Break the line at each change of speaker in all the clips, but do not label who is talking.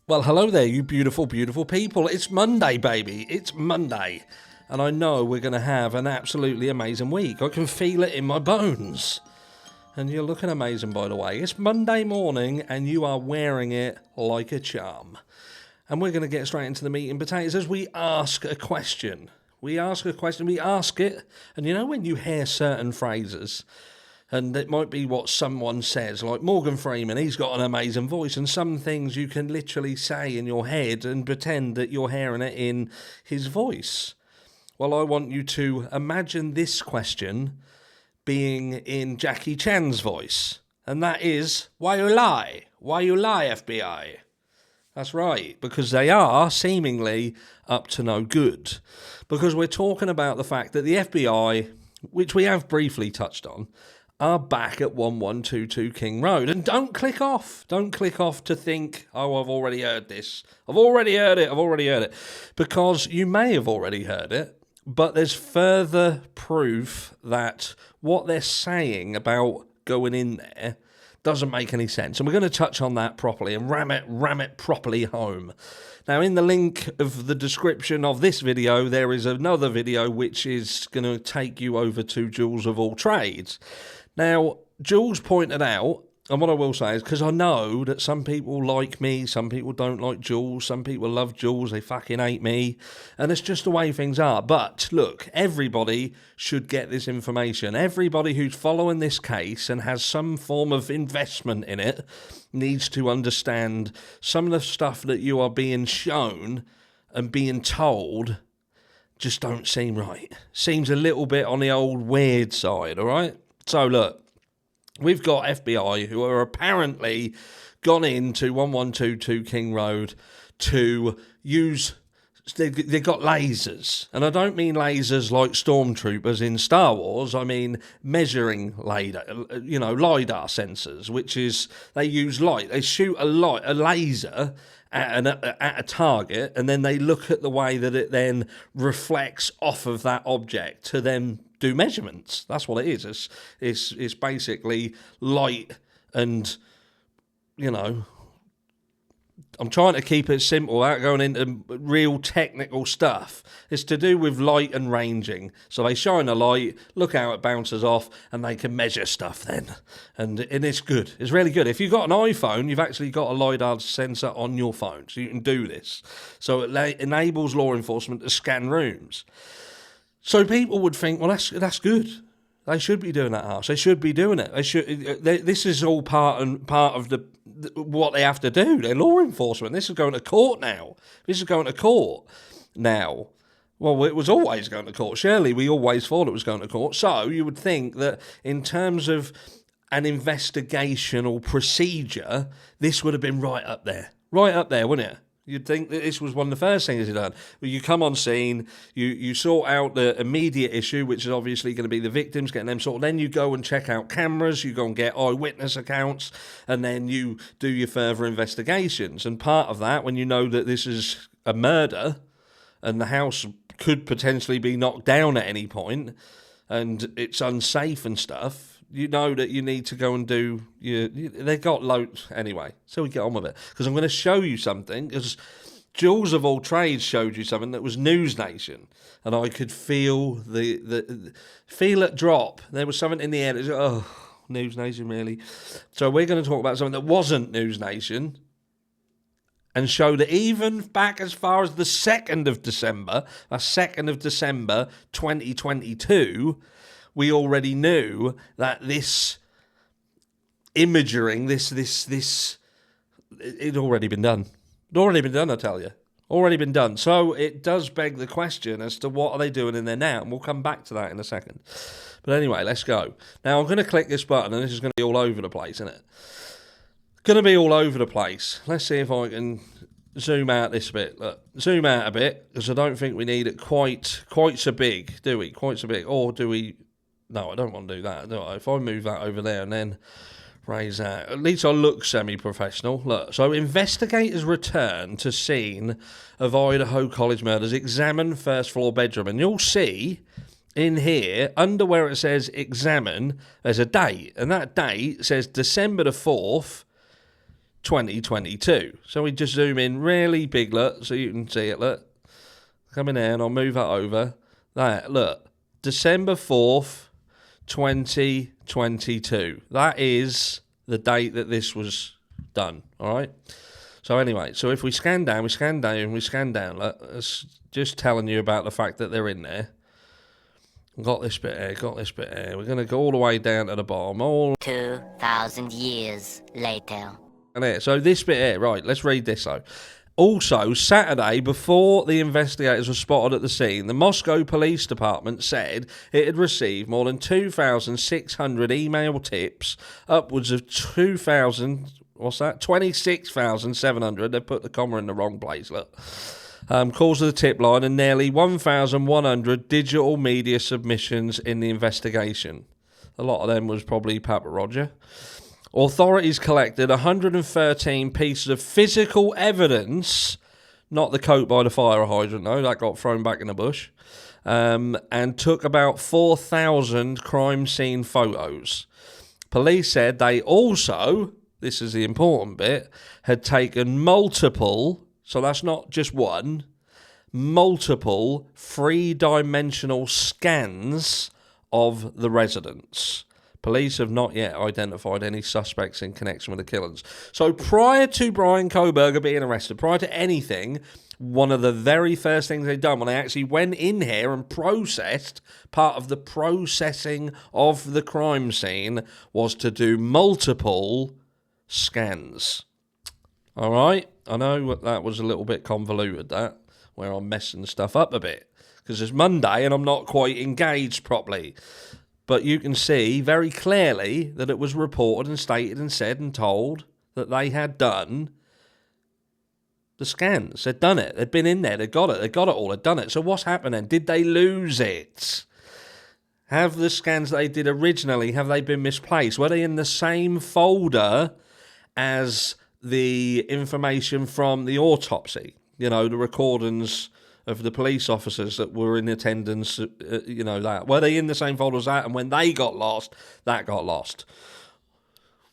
Well, hello there, you beautiful, beautiful people. It's Monday, baby. It's Monday. And I know we're going to have an absolutely amazing week. I can feel it in my bones. And you're looking amazing, by the way. It's Monday morning, and you are wearing it like a charm. And we're going to get straight into the meat and potatoes as we ask a question. We ask it. And you know when you hear certain phrases, and it might be what someone says, like Morgan Freeman, he's got an amazing voice, and some things you can literally say in your head and pretend that you're hearing it in his voice. Well, I want you to imagine this question being in Jackie Chan's voice, and that is, why you lie? Why you lie, FBI? That's right, because they are seemingly up to no good. Because we're talking about the fact that the FBI, which we have briefly touched on, are back at 1122 King Road. And don't click off. Don't click off to think, oh, I've already heard this. I've already heard it. Because you may have already heard it, but there's further proof that what they're saying about going in there doesn't make any sense. And we're going to touch on that properly and ram it properly home. Now, in the link of the description of this video, there is another video which is going to take you over to Jules of All Trades. Now, Jules pointed out, and what I will say is, because I know that some people like me, some people don't like Jules, some people love Jules, they fucking hate me, and it's just the way things are. But, look, everybody should get this information. Everybody who's following this case and has some form of investment in it needs to understand some of the stuff that you are being shown and being told just don't seem right. Seems a little bit on the old weird side, all right? So, look, we've got FBI who are apparently gone into 1122 King Road to use... They've got lasers. And I don't mean lasers like stormtroopers in Star Wars. I mean measuring LiDAR sensors, which is they use light. They shoot a laser at a target, and then they look at the way that it then reflects off of that object to then do measurements. That's what it is. It's basically light and, I'm trying to keep it simple without going into real technical stuff. It's to do with light and ranging. So they shine a light, look how it bounces off, and they can measure stuff then. And it's good. It's really good. If you've got an iPhone, you've actually got a LiDAR sensor on your phone, so you can do this. So it enables law enforcement to scan rooms. So people would think, well, that's good. They should be doing that, Harsh. They should be doing it. This is all part of what they have to do. They're law enforcement. This is going to court now. Well, it was always going to court. Surely we always thought it was going to court. So you would think that in terms of an investigational procedure, this would have been right up there, wouldn't it? You'd think that this was one of the first things he'd done. Well, you come on scene, you sort out the immediate issue, which is obviously going to be the victims, getting them sorted. Then you go and check out cameras, you go and get eyewitness accounts, and then you do your further investigations. And part of that, when you know that this is a murder and the house could potentially be knocked down at any point and it's unsafe and stuff, you know that you need to go and do they've got loads anyway. So we get on with it, because I'm going to show you something. Because Jules of All Trades showed you something that was News Nation, and I could feel the feel it drop. There was something in the air that was, News Nation, really. So we're going to talk about something that wasn't News Nation, and show that even back as far as the 2nd of December, 2022. We already knew that this imaging, it had already been done. It'd already been done, I tell you. Already been done. So it does beg the question as to what are they doing in there now, and we'll come back to that in a second. But anyway, let's go. Now, I'm going to click this button, and this is going to be all over the place, isn't it? Going to be all over the place. Let's see if I can zoom out this bit. Look, zoom out a bit, because I don't think we need it quite so big, do we? Quite so big. Or do we... No, I don't want to do that, do I? If I move that over there and then raise that, at least I look semi-professional. Look, so investigators return to scene of Idaho College murders, examine first floor bedroom. And you'll see in here, under where it says examine, there's a date. And that date says December the 4th, 2022. So we just zoom in really big, look, so you can see it, look. Come in there and I'll move that over. That, look, December 4th, 2022. That is the date that this was done, all right? So anyway, so if we scan down, look, it's just telling you about the fact that they're in there. Got this bit here. We're going to go all the way down to the bottom.
2,000 years later.
And here. So this bit here, right, let's read this though. Also, Saturday, before the investigators were spotted at the scene, the Moscow Police Department said it had received more than 2,600 email tips, upwards of 26,700. They put the comma in the wrong place, look. Calls to the tip line and nearly 1,100 digital media submissions in the investigation. A lot of them was probably Papa Roger. Authorities collected 113 pieces of physical evidence, not the coat by the fire hydrant, no, that got thrown back in the bush, and took about 4,000 crime scene photos. Police said they also, this is the important bit, had taken multiple, so that's not just one, multiple three-dimensional scans of the residence. Police have not yet identified any suspects in connection with the killings. So prior to Brian Kohberger being arrested, prior to anything, one of the very first things they'd done when they actually went in here and processed, part of the processing of the crime scene was to do multiple scans. All right? I know that was a little bit convoluted, that, where I'm messing stuff up a bit, because it's Monday and I'm not quite engaged properly. But you can see very clearly that it was reported and stated and said and told that they had done the scans. They'd done it. They'd been in there. They got it all. They'd done it. So what's happening? Did they lose it? Have the scans they did originally, have they been misplaced? Were they in the same folder as the information from the autopsy? You know, the recordings of the police officers that were in attendance, that. Were they in the same folder as that? And when they got lost, that got lost.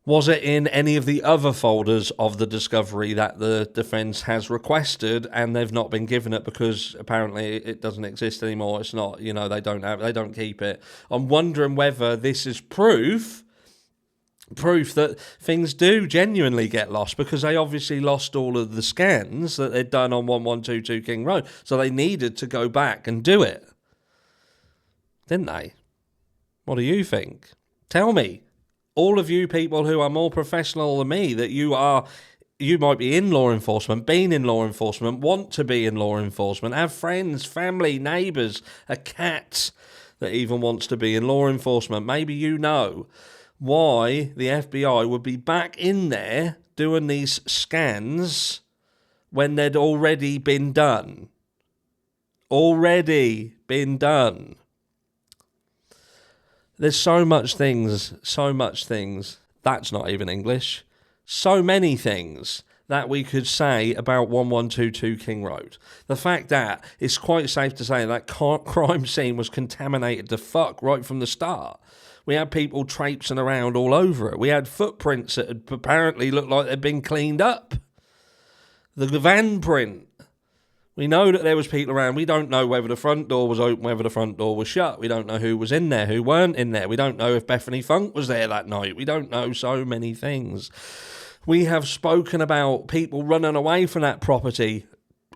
Was it in any of the other folders of the discovery that the defence has requested and they've not been given it because apparently it doesn't exist anymore? It's not, they don't keep it. I'm wondering whether this is proof that things do genuinely get lost, because they obviously lost all of the scans that they'd done on 1122 King Road, so they needed to go back and do it, didn't they? What do you think? Tell me, all of you people who are more professional than me, that you might be in law enforcement, been in law enforcement, want to be in law enforcement, have friends, family, neighbours, a cat that even wants to be in law enforcement. Maybe you know why the FBI would be back in there doing these scans when they'd already been done. Already been done. There's so much things. That's not even English. So many things that we could say about 1122 King Road. The fact that it's quite safe to say that crime scene was contaminated to fuck right from the start. We had people traipsing around all over it. We had footprints that had apparently looked like they'd been cleaned up. The van print. We know that there was people around. We don't know whether the front door was open, whether the front door was shut. We don't know who was in there, who weren't in there. We don't know if Bethany Funk was there that night. We don't know so many things. We have spoken about people running away from that property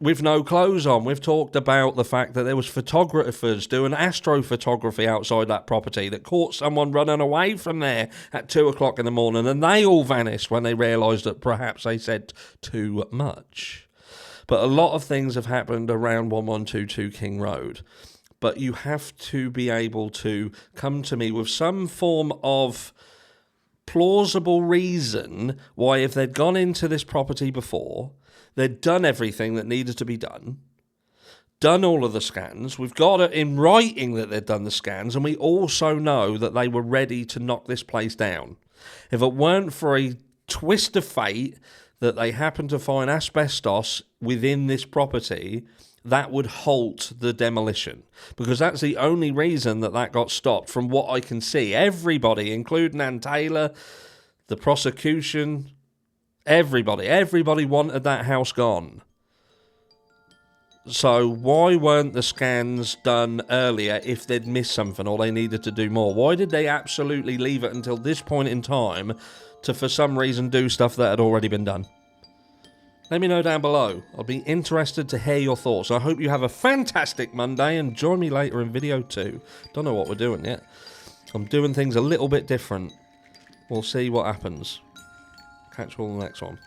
with no clothes on. We've talked about the fact that there was photographers doing astrophotography outside that property that caught someone running away from there at 2 o'clock in the morning, and they all vanished when they realised that perhaps they said too much. But a lot of things have happened around 1122 King Road. But you have to be able to come to me with some form of plausible reason why, if they'd gone into this property before, they'd done everything that needed to be done all of the scans. We've got it in writing that they'd done the scans, and we also know that they were ready to knock this place down. If it weren't for a twist of fate that they happened to find asbestos within this property, that would halt the demolition, because that's the only reason that got stopped from what I can see. Everybody, including Ann Taylor, the prosecution, Everybody wanted that house gone. So why weren't the scans done earlier if they'd missed something or they needed to do more? Why did they absolutely leave it until this point in time to, for some reason, do stuff that had already been done? Let me know down below. I'll be interested to hear your thoughts. I hope you have a fantastic Monday and join me later in video 2. Don't know what we're doing yet. I'm doing things a little bit different. We'll see what happens. Catch you all in the next one.